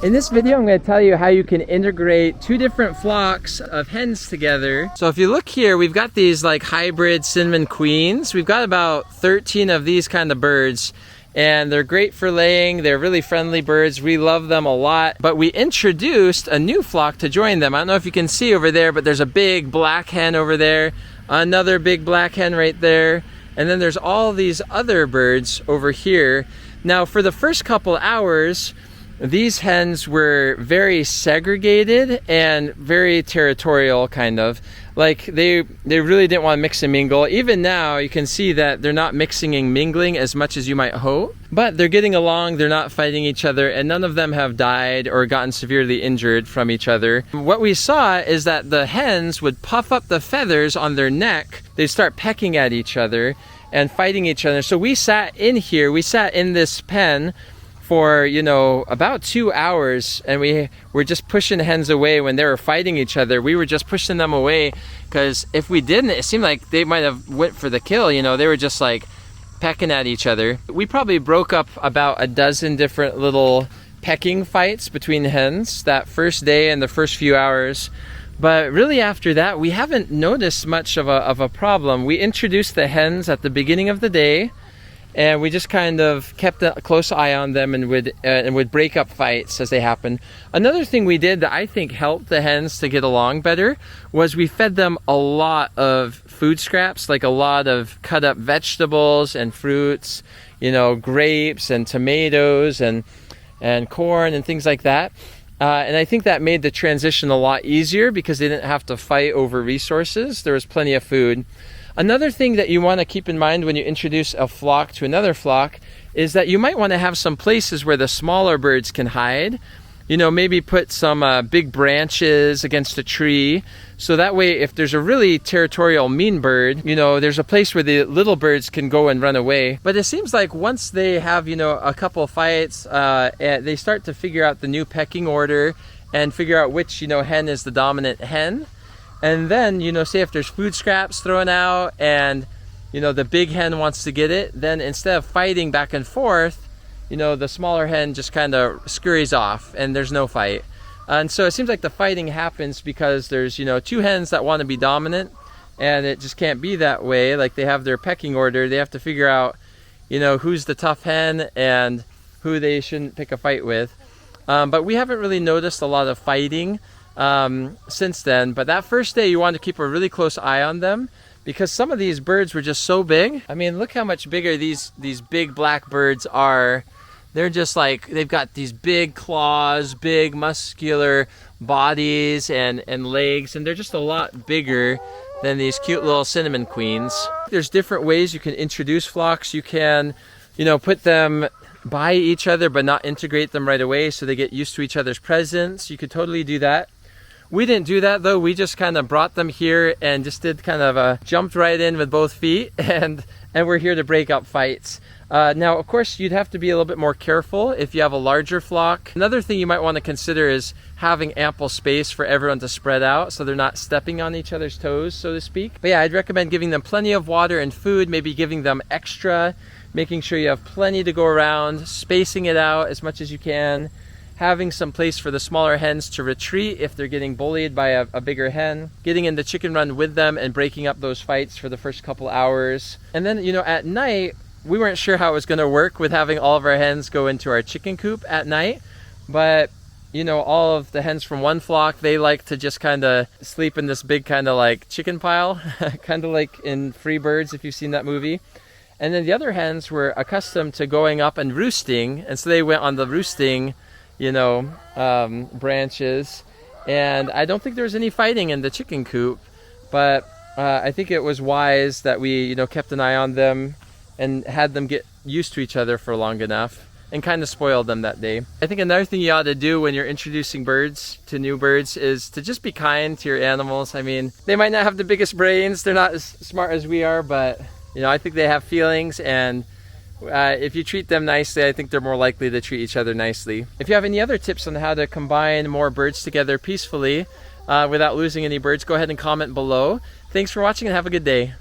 In this video, I'm going to tell you how you can integrate two different flocks of hens together. So if you look here, we've got these like hybrid cinnamon queens. We've got about 13 of these kind of birds, and they're great for laying. They're really friendly birds. We love them a lot. But we introduced a new flock to join them. I don't know if you can see over there, but there's a big black hen over there, another big black hen right there, and then there's all these other birds over here. Now, for the first couple hours, these hens were very segregated and very territorial, kind of. Like they really didn't want to mix and mingle. Even now, you can see that they're not mixing and mingling as much as you might hope. But they're getting along, they're not fighting each other, and none of them have died or gotten severely injured from each other. What we saw is that the hens would puff up the feathers on their neck. They'd start pecking at each other and fighting each other. So we sat in here, we sat in this pen for, you know, about 2 hours, and we were just pushing hens away when they were fighting each other. We were just pushing them away, because if we didn't, it seemed like they might have went for the kill. You know, they were just like pecking at each other. We probably broke up about a dozen different little pecking fights between hens that first day and the first few hours. But really after that, we haven't noticed much of a problem. We introduced the hens at the beginning of the day, and we just kind of kept a close eye on them and would break up fights as they happen. Another thing we did that I think helped the hens to get along better was we fed them a lot of food scraps, like a lot of cut up vegetables and fruits, you know, grapes and tomatoes and corn and things like that. And I think that made the transition a lot easier because they didn't have to fight over resources. There was plenty of food. Another thing that you want to keep in mind when you introduce a flock to another flock is that you might want to have some places where the smaller birds can hide. You know, maybe put some big branches against a tree, so that way if there's a really territorial mean bird, you know, there's a place where the little birds can go and run away. But it seems like once they have, you know, a couple of fights, they start to figure out the new pecking order and figure out which, you know, hen is the dominant hen. And then, you know, say if there's food scraps thrown out and, you know, the big hen wants to get it, then instead of fighting back and forth, you know, the smaller hen just kind of scurries off and there's no fight. And so it seems like the fighting happens because there's, you know, two hens that want to be dominant, and it just can't be that way. Like they have their pecking order. They have to figure out, you know, who's the tough hen and who they shouldn't pick a fight with. But we haven't really noticed a lot of fighting since then. But that first day you want to keep a really close eye on them, because some of these birds were just so big. I mean, look how much bigger these big black birds are. They're just like, they've got these big claws, big muscular bodies and legs, and they're just a lot bigger than these cute little cinnamon queens. There's different ways you can introduce flocks. You can, you know, put them by each other but not integrate them right away so they get used to each other's presence. You could totally do that. We didn't do that though. We just kind of brought them here and just did kind of jumped right in with both feet, and we're here to break up fights. Now, of course, you'd have to be a little bit more careful if you have a larger flock. Another thing you might want to consider is having ample space for everyone to spread out so they're not stepping on each other's toes, so to speak. But yeah, I'd recommend giving them plenty of water and food, maybe giving them extra, making sure you have plenty to go around, spacing it out as much as you can, having some place for the smaller hens to retreat if they're getting bullied by a bigger hen, getting in the chicken run with them and breaking up those fights for the first couple hours. And then, you know, at night, we weren't sure how it was going to work with having all of our hens go into our chicken coop at night, but you know, all of the hens from one flock, they like to just kind of sleep in this big kind of like chicken pile, kind of like in Free Birds, if you've seen that movie. And then the other hens were accustomed to going up and roosting, and so they went on the roosting, you know, branches. And I don't think there was any fighting in the chicken coop, but I think it was wise that we, you know, kept an eye on them and had them get used to each other for long enough and kind of spoiled them that day. I think another thing you ought to do when you're introducing birds to new birds is to just be kind to your animals. I mean, they might not have the biggest brains, they're not as smart as we are, but you know, I think they have feelings, and if you treat them nicely, I think they're more likely to treat each other nicely. If you have any other tips on how to combine more birds together peacefully without losing any birds, go ahead and comment below. Thanks for watching and have a good day.